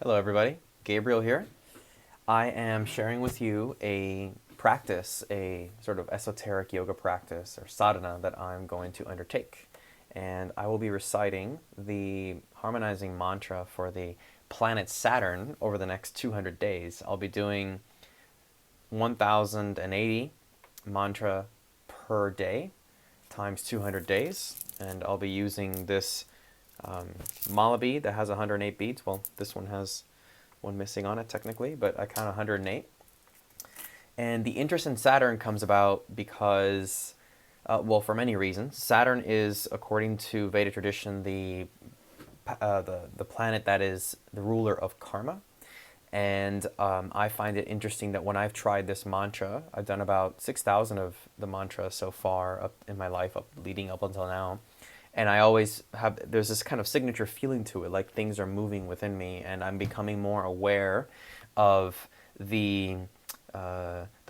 Hello, everybody. Gabriel here. I am sharing with you a practice, a sort of esoteric yoga practice or sadhana that I'm going to undertake. And I will be reciting the harmonizing mantra for the planet Saturn over the next 200 days. I'll be doing 1080 mantra per day times 200 days. And I'll be using this mala bead that has 108 beads. Well, this one has one missing on it technically, but I count 108. And the interest in Saturn comes about because, well, for many reasons. Saturn is, according to Vedic tradition, the planet that is the ruler of karma. And I find it interesting that when I've tried this mantra, I've done about 6,000 of the mantra so far up in my life, leading up until now. And I always have, there's this kind of signature feeling to it, like things are moving within me, and I'm becoming more aware of the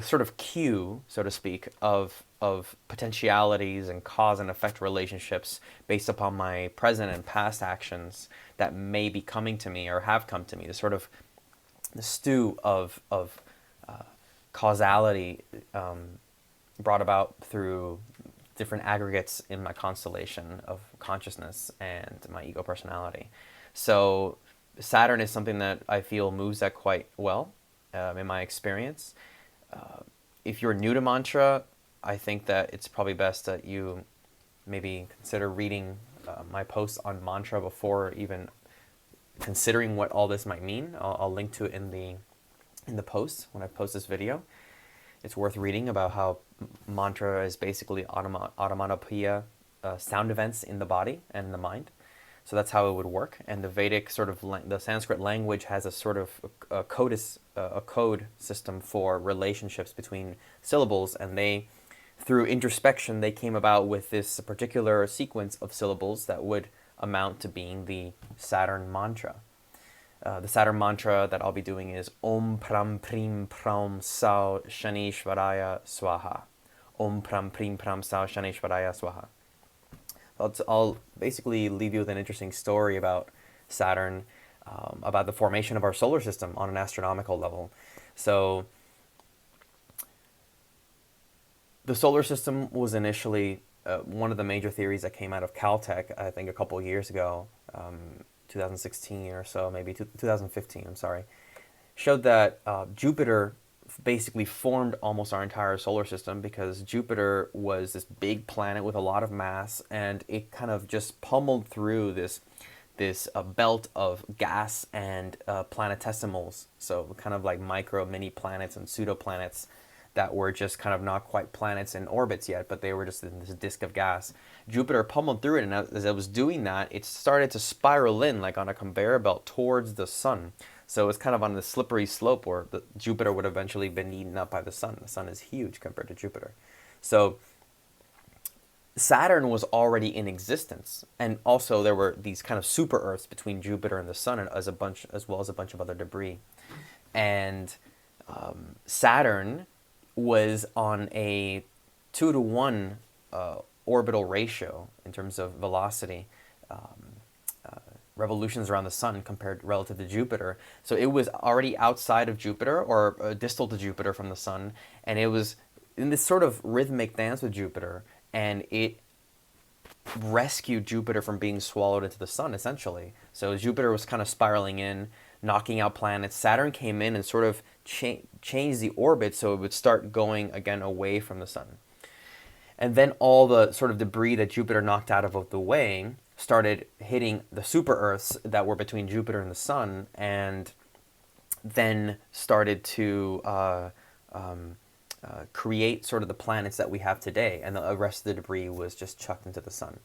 sort of cue, so to speak, of potentialities and cause and effect relationships based upon my present and past actions that may be coming to me or have come to me. The sort of the stew of causality brought about through different aggregates in my constellation of consciousness and my ego personality. So Saturn is something that I feel moves that quite well in my experience. If you're new to mantra, I think that it's probably best that you maybe consider reading my posts on mantra before even considering what all this might mean. I'll link to it in the post when I post this video. It's worth reading about how mantra is basically automatopoeia, sound events in the body and in the mind. So that's how it would work. And the Vedic sort of the Sanskrit language has a sort of a code system for relationships between syllables, and they, through introspection, they came about with this particular sequence of syllables that would amount to being the Saturn mantra. The Saturn mantra that I'll be doing is Om Pram Prim Pram Sao Shanishvaraya Swaha. Om Pram Prim Pram Sao Shanishvaraya Swaha. I'll basically leave you with an interesting story about Saturn, about the formation of our solar system on an astronomical level. So the solar system was initially one of the major theories that came out of Caltech, I think a couple of years ago, 2016 or so, maybe 2015, I'm sorry, showed that Jupiter basically formed almost our entire solar system because Jupiter was this big planet with a lot of mass, and it kind of just pummeled through this belt of gas and planetesimals, so kind of like micro mini planets and pseudoplanets that were just kind of not quite planets in orbits yet, but they were just in this disk of gas. Jupiter pummeled through it, and as it was doing that, it started to spiral in like on a conveyor belt towards the sun. So it's kind of on the slippery slope where Jupiter would eventually been eaten up by the sun. The sun is huge compared to Jupiter. So Saturn was already in existence, and also there were these kind of super Earths between Jupiter and the sun, as well as a bunch of other debris. And Saturn was on a 2-to-1 orbital ratio in terms of velocity, revolutions around the sun compared relative to Jupiter. So it was already outside of Jupiter, or distal to Jupiter from the sun, and it was in this sort of rhythmic dance with Jupiter, and it rescued Jupiter from being swallowed into the sun, essentially. So Jupiter was kind of spiraling in, knocking out planets. Saturn came in and sort of changed the orbit so it would start going again away from the sun. And then all the sort of debris that Jupiter knocked out of the way started hitting the super Earths that were between Jupiter and the sun, and then started to create sort of the planets that we have today, and the rest of the debris was just chucked into the sun.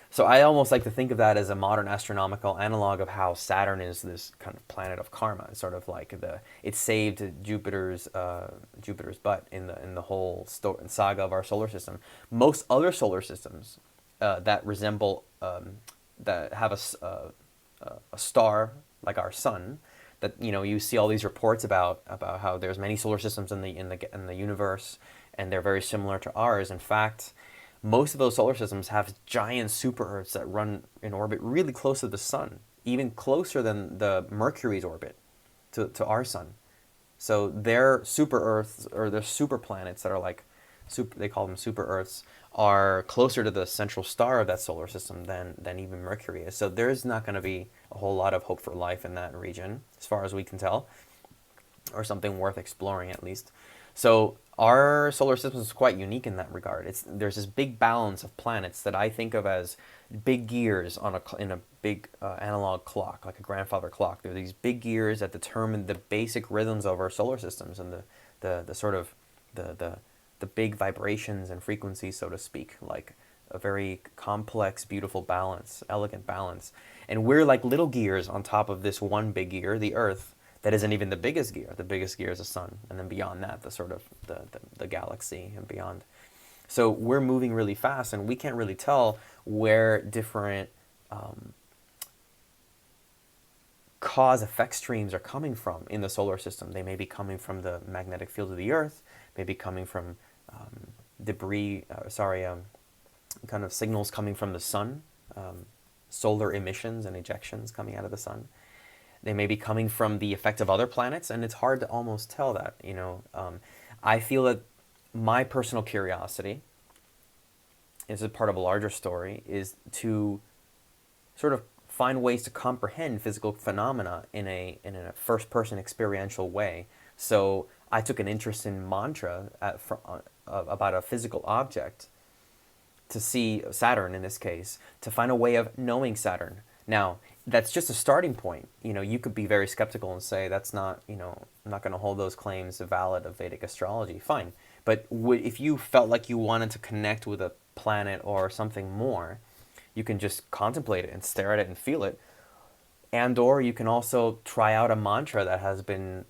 So I almost like to think of that as a modern astronomical analog of how Saturn is this kind of planet of karma. It's sort of like it saved Jupiter's butt in the whole saga of our solar system. Most other solar systems that resemble that have a star like our sun, that you see all these reports about how there's many solar systems in the universe, and they're very similar to ours. In fact, most of those solar systems have giant super Earths that run in orbit really close to the sun. even closer than the Mercury's orbit to our sun. So their super Earths or their super planets that are like super, they call them super Earths, are closer to the central star of that solar system than even Mercury is. So there's not going to be a whole lot of hope for life in that region, as far as we can tell, or something worth exploring at least. So our solar system is quite unique in that regard. There's this big balance of planets that I think of as big gears in a big analog clock, like a grandfather clock. There are these big gears that determine the basic rhythms of our solar systems and the sort of the the big vibrations and frequencies, so to speak, like a very complex, beautiful balance, elegant balance. And we're like little gears on top of this one big gear, the Earth, that isn't even the biggest gear. The biggest gear is the sun, and then beyond that, the sort of the galaxy and beyond. So we're moving really fast, and we can't really tell where different cause-effect streams are coming from in the solar system. They may be coming from the magnetic field of the Earth, maybe coming from debris, kind of signals coming from the sun, solar emissions and ejections coming out of the sun. They may be coming from the effect of other planets, and it's hard to almost tell that. I feel that my personal curiosity, this is part of a larger story, is to sort of find ways to comprehend physical phenomena in a first-person experiential way. So I took an interest in mantra about a physical object, to see Saturn in this case, to find a way of knowing Saturn. Now, that's just a starting point. You could be very skeptical and say that's not, I'm not going to hold those claims valid of Vedic astrology. Fine. But if you felt like you wanted to connect with a planet or something more, you can just contemplate it and stare at it and feel it. And or you can also try out a mantra that has been,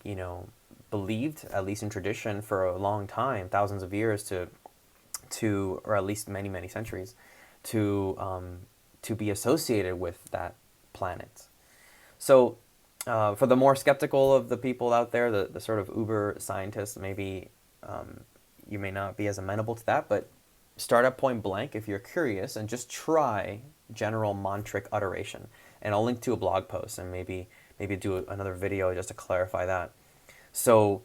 believed, at least in tradition, for a long time, thousands of years or at least many, many centuries, to be associated with that planet. So for the more skeptical of the people out there, the sort of uber scientists, maybe you may not be as amenable to that, but start at point blank if you're curious and just try general mantric utteration. And I'll link to a blog post and maybe do another video just to clarify that. So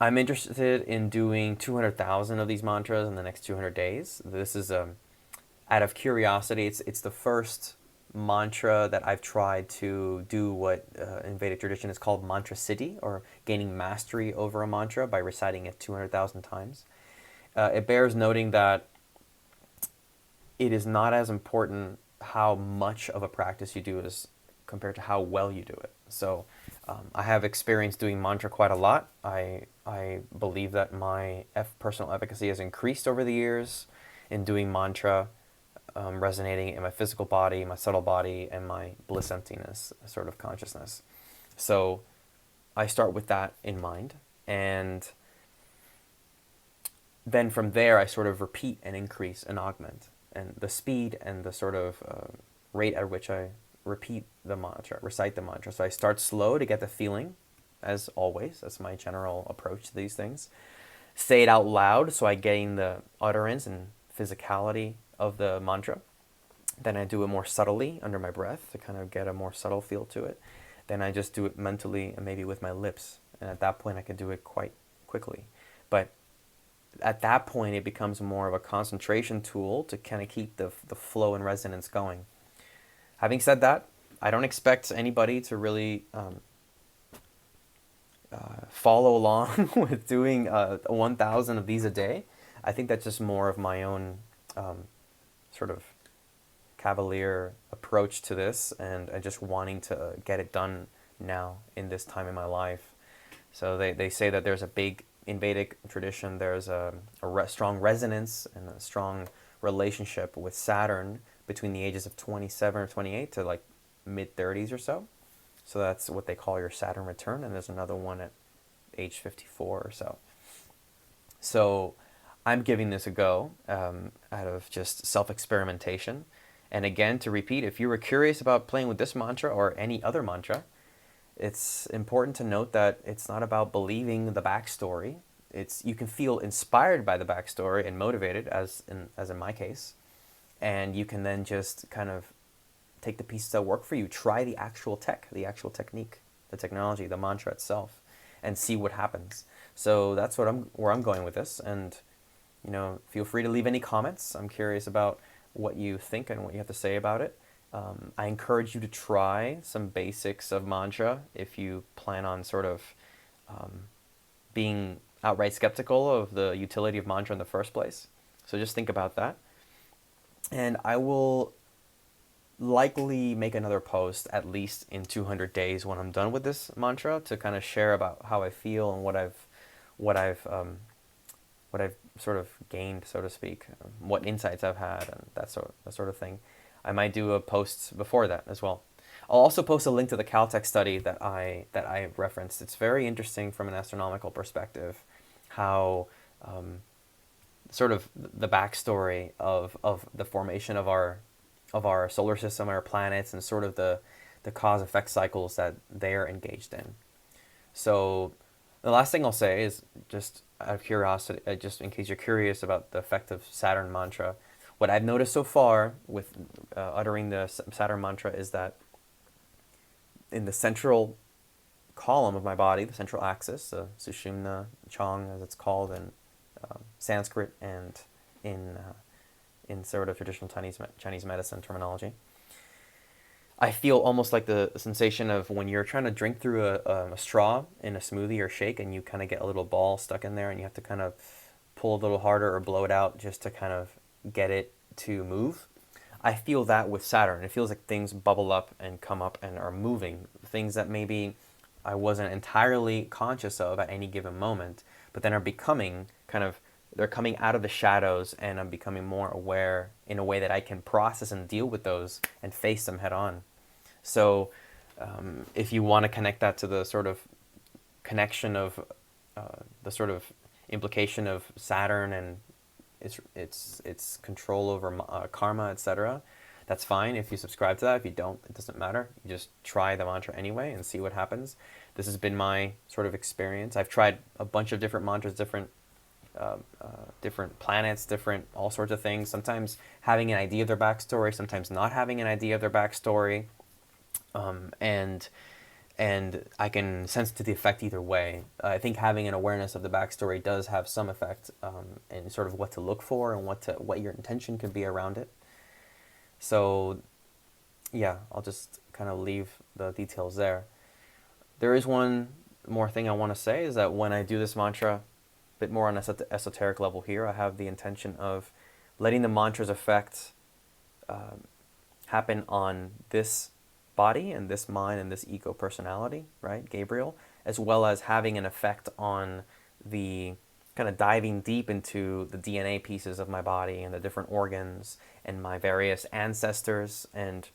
I'm interested in doing 200,000 of these mantras in the next 200 days. This is out of curiosity. It's the first mantra that I've tried to do what in Vedic tradition is called mantra siddhi, or gaining mastery over a mantra by reciting it 200,000 times. It bears noting that it is not as important how much of a practice you do as compared to how well you do it. So I have experience doing mantra quite a lot. I believe that my personal efficacy has increased over the years in doing mantra, resonating in my physical body, my subtle body, and my bliss emptiness sort of consciousness. So I start with that in mind, and then from there I sort of repeat and increase and augment, and the speed and the sort of rate at which I recite the mantra. So I start slow to get the feeling, as always. That's my general approach to these things. Say it out loud so I gain the utterance and physicality of the mantra. Then I do it more subtly under my breath to kind of get a more subtle feel to it. Then I just do it mentally and maybe with my lips. And at that point I can do it quite quickly. But at that point it becomes more of a concentration tool to kind of keep the flow and resonance going. Having said that, I don't expect anybody to really follow along with doing 1,000 of these a day. I think that's just more of my own sort of cavalier approach to this, and just wanting to get it done now in this time in my life. So they say that there's a big, in Vedic tradition, there's a strong resonance and a strong relationship with Saturn between the ages of 27 or 28 to like mid-30s or so. So that's what they call your Saturn return, and there's another one at age 54 or so. So I'm giving this a go out of just self-experimentation. And again, to repeat, if you were curious about playing with this mantra or any other mantra, it's important to note that it's not about believing the backstory. You can feel inspired by the backstory and motivated, as in my case, and you can then just kind of take the pieces that work for you. Try the actual tech, the actual technique, the technology, the mantra itself, and see what happens. So that's where I'm going with this. And feel free to leave any comments. I'm curious about what you think and what you have to say about it. I encourage you to try some basics of mantra if you plan on sort of being outright skeptical of the utility of mantra in the first place. So just think about that. And I will likely make another post at least in 200 days when I'm done with this mantra to kind of share about how I feel and what I've sort of gained, so to speak, what insights I've had, and that sort of thing. I might do a post before that as well. I'll also post a link to the Caltech study that I referenced. It's very interesting from an astronomical perspective, how sort of the backstory of the formation of our solar system, our planets, and sort of the cause effect cycles that they're engaged in. So the last thing I'll say is, just out of curiosity, just in case you're curious about the effect of Saturn mantra, what I've noticed so far with uttering the Saturn mantra is that in the central column of my body, the central axis, the Sushumna Chang, as it's called in Sanskrit and in sort of traditional Chinese medicine terminology, I feel almost like the sensation of when you're trying to drink through a straw in a smoothie or shake, and you kind of get a little ball stuck in there, and you have to kind of pull a little harder or blow it out just to kind of get it to move. I feel that with Saturn. It feels like things bubble up and come up and are moving. Things that maybe I wasn't entirely conscious of at any given moment, but then are becoming they're coming out of the shadows, and I'm becoming more aware in a way that I can process and deal with those and face them head on. So if you want to connect that to the sort of connection of the sort of implication of Saturn and its control over karma, etc., that's fine if you subscribe to that. If you don't, it doesn't matter. You just try the mantra anyway and see what happens. This has been my sort of experience. I've tried a bunch of different mantras, different planets, different all sorts of things. Sometimes having an idea of their backstory, sometimes not having an idea of their backstory, and I can sense to the effect either way. I think having an awareness of the backstory does have some effect in sort of what to look for and what your intention could be around it. So yeah, I'll just kind of leave the details there. There is one more thing I want to say, is that when I do this mantra, a bit more on an esoteric level here, I have the intention of letting the mantra's effect happen on this body and this mind and this ego personality, right, Gabriel, as well as having an effect on the kind of diving deep into the DNA pieces of my body and the different organs and my various ancestors and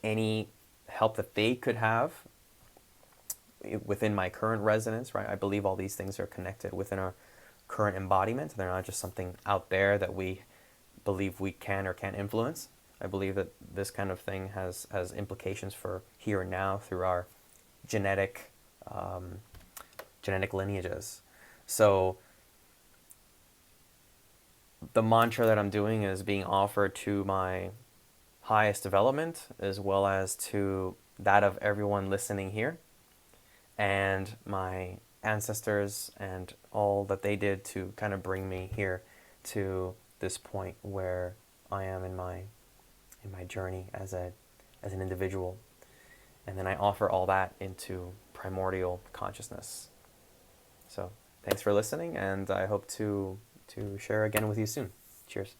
any help that they could have within my current resonance, right? I believe all these things are connected within our current embodiment. They're not just something out there that we believe we can or can't influence. I believe that this kind of thing has implications for here and now through our genetic lineages. So the mantra that I'm doing is being offered to my highest development, as well as to that of everyone listening here, and my ancestors and all that they did to kind of bring me here to this point where I am in my journey as an individual. And then I offer all that into primordial consciousness. So thanks for listening, and I hope to share again with you soon. Cheers.